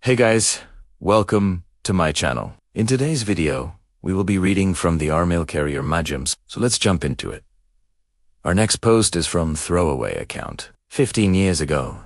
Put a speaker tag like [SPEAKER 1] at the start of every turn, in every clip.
[SPEAKER 1] Hey guys, welcome to my channel. In today's video, we will be reading from the our mail carrier Mailbox, so let's jump into it. Our next post is from Throwaway Account. 15 years ago,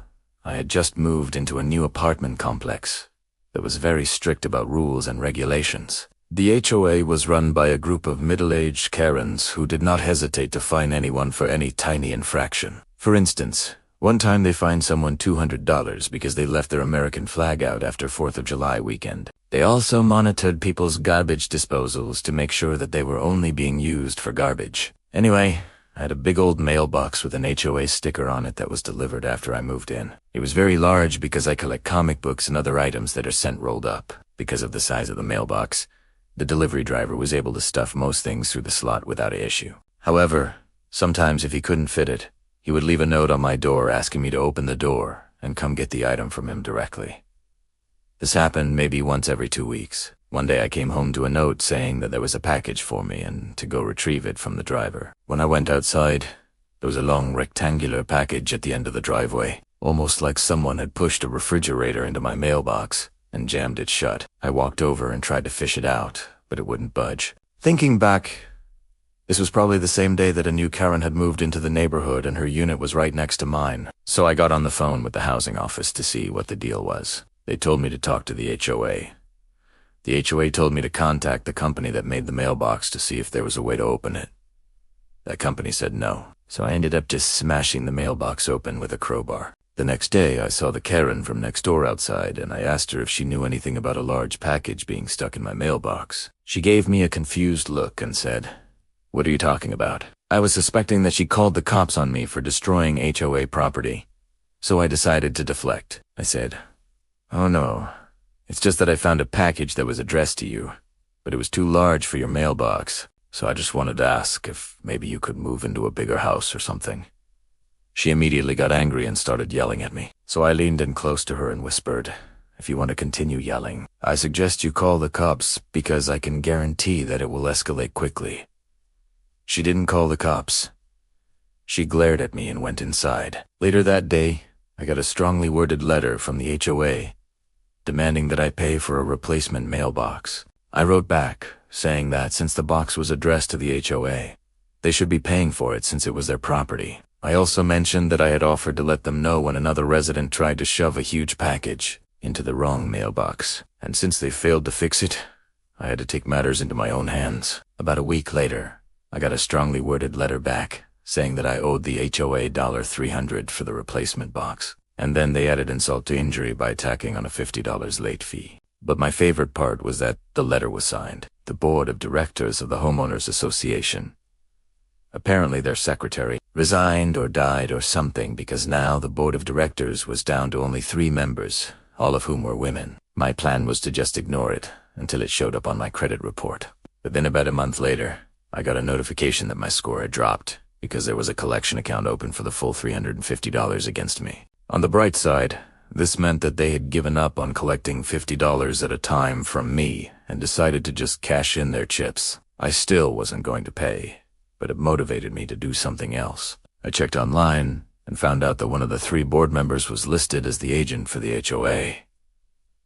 [SPEAKER 1] I had just moved into a new apartment complex that was very strict about rules and regulations. The HOA was run by a group of middle-aged Karens who did not hesitate to fine anyone for any tiny infraction. For instance, one time they fined someone $200 because they left their American flag out after 4th of July weekend. They also monitored people's garbage disposals to make sure that they were only being used for garbage. Anyway, I had a big old mailbox with an HOA sticker on it that was delivered after I moved in. It was very large because I collect comic books and other items that are sent rolled up. Because of the size of the mailbox, the delivery driver was able to stuff most things through the slot without an issue. However, sometimes if he couldn't fit it, he would leave a note on my door asking me to open the door and come get the item from him directly. This happened maybe once every 2 weeks. One day I came home to a note saying that there was a package for me and to go retrieve it from the driver. When I went outside, there was a long rectangular package at the end of the driveway, almost like someone had pushed a refrigerator into my mailbox and jammed it shut. I walked over and tried to fish it out, but it wouldn't budge. Thinking back, this was probably the same day that a new Karen had moved into the neighborhood and her unit was right next to mine. So I got on the phone with the housing office to see what the deal was. They told me to talk to the HOA. The HOA told me to contact the company that made the mailbox to see if there was a way to open it. That company said no, so I ended up just smashing the mailbox open with a crowbar. The next day, I saw the Karen from next door outside, and I asked her if she knew anything about a large package being stuck in my mailbox. She gave me a confused look and said, "What are you talking about?" I was suspecting that she called the cops on me for destroying HOA property, so I decided to deflect. I said, "Oh no, it's just that I found a package that was addressed to you, but it was too large for your mailbox, so I just wanted to ask if maybe you could move into a bigger house or something." She immediately got angry and started yelling at me, so I leaned in close to her and whispered, "If you want to continue yelling, I suggest you call the cops because I can guarantee that it will escalate quickly." She didn't call the cops. She glared at me and went inside. Later that day, I got a strongly worded letter from the HOA demanding that I pay for a replacement mailbox. I wrote back, saying that since the box was addressed to the HOA, they should be paying for it since it was their property. I also mentioned that I had offered to let them know when another resident tried to shove a huge package into the wrong mailbox, and since they failed to fix it, I had to take matters into my own hands. About a week later, I got a strongly worded letter back saying that I owed the HOA $300 for the replacement box, and then they added insult to injury by tacking on a $50 late fee. But my favorite part was that the letter was signed, the board of directors of the Homeowners Association. Apparently their secretary resigned or died or something because now the board of directors was down to only 3 members, all of whom were women. My plan was to just ignore it until it showed up on my credit report. But then about a month later, I got a notification that my score had dropped because there was a collection account open for the full $350 against me. On the bright side, this meant that they had given up on collecting $50 at a time from me and decided to just cash in their chips. I still wasn't going to pay, but it motivated me to do something else. I checked online and found out that one of the 3 board members was listed as the agent for the HOA,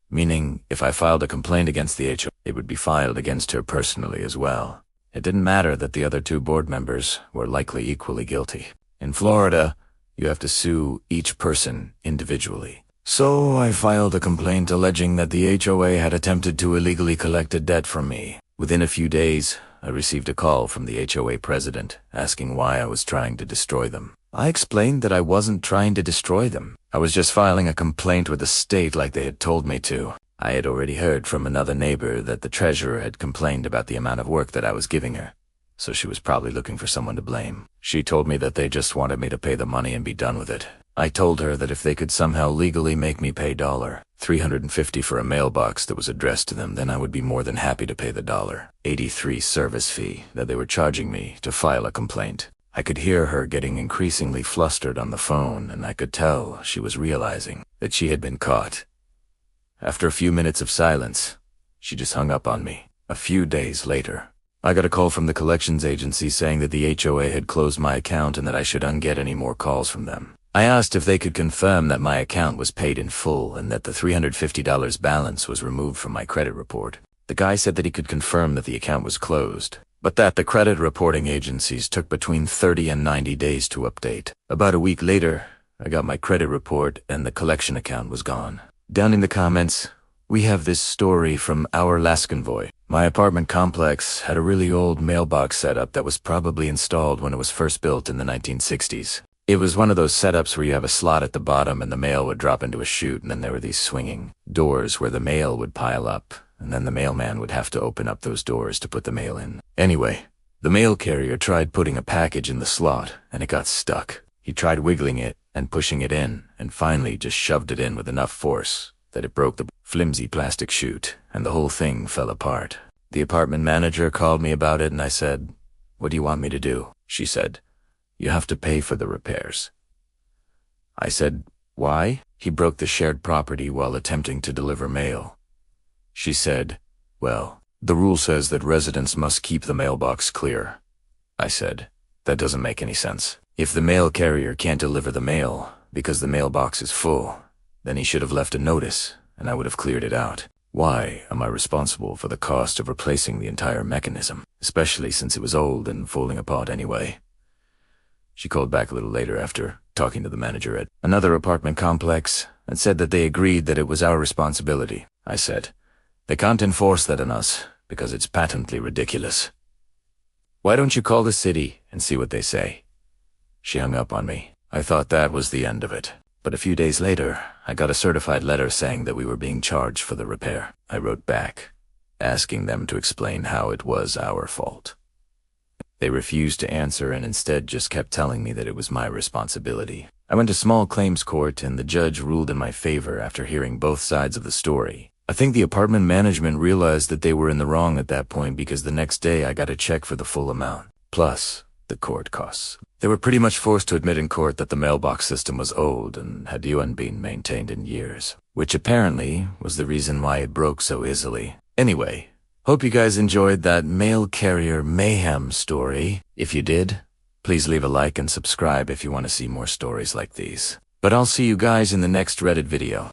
[SPEAKER 1] meaning if I filed a complaint against the HOA, it would be filed against her personally as well. It didn't matter that the other 2 board members were likely equally guilty. In Florida, you have to sue each person individually. So I filed a complaint alleging that the HOA had attempted to illegally collect a debt from me. Within a few days, I received a call from the HOA president asking why I was trying to destroy them. I explained that I wasn't trying to destroy them. I was just filing a complaint with the state like they had told me to. I had already heard from another neighbor that the treasurer had complained about the amount of work that I was giving her, so she was probably looking for someone to blame. She told me that they just wanted me to pay the money and be done with it. I told her that if they could somehow legally make me pay $350 for a mailbox that was addressed to them, then I would be more than happy to pay the $83 service fee that they were charging me to file a complaint. I could hear her getting increasingly flustered on the phone, and I could tell she was realizing that she had been caught. After a few minutes of silence, she just hung up on me. A few days later, I got a call from the collections agency saying that the HOA had closed my account and that I should unget any more calls from them. I asked if they could confirm that my account was paid in full and that the $350 balance was removed from my credit report. The guy said that he could confirm that the account was closed, but that the credit reporting agencies took between 30 and 90 days to update. About a week later, I got my credit report and the collection account was gone. Down in the comments, we have this story from our last convoy. My apartment complex had a really old mailbox setup that was probably installed when it was first built in the 1960s. It was one of those setups where you have a slot at the bottom and the mail would drop into a chute, and then there were these swinging doors where the mail would pile up, and then the mailman would have to open up those doors to put the mail in. Anyway, the mail carrier tried putting a package in the slot, and it got stuck. He tried wiggling it and pushing it in, and finally just shoved it in with enough force that it broke the flimsy plastic chute, and the whole thing fell apart. The apartment manager called me about it, and I said, "What do you want me to do?" She said, "You have to pay for the repairs." I said, "Why?" "He broke the shared property while attempting to deliver mail." She said, "Well, the rule says that residents must keep the mailbox clear." I said, "That doesn't make any sense. If the mail carrier can't deliver the mail because the mailbox is full, then he should have left a notice and I would have cleared it out. Why am I responsible for the cost of replacing the entire mechanism, especially since it was old and falling apart anyway?" She called back a little later after talking to the manager at another apartment complex and said that they agreed that it was our responsibility. I said, "They can't enforce that on us because it's patently ridiculous. Why don't you call the city and see what they say?" She hung up on me. I thought that was the end of it. But a few days later, I got a certified letter saying that we were being charged for the repair. I wrote back, asking them to explain how it was our fault. They refused to answer and instead just kept telling me that it was my responsibility. I went to small claims court and the judge ruled in my favor after hearing both sides of the story. I think the apartment management realized that they were in the wrong at that point because the next day I got a check for the full amount, plus the court costs. They were pretty much forced to admit in court that the mailbox system was old and hadn't been maintained in years, which apparently was the reason why it broke so easily. Anyway, hope you guys enjoyed that mail carrier mayhem story. If you did, please leave a like and subscribe if you want to see more stories like these. But I'll see you guys in the next Reddit video.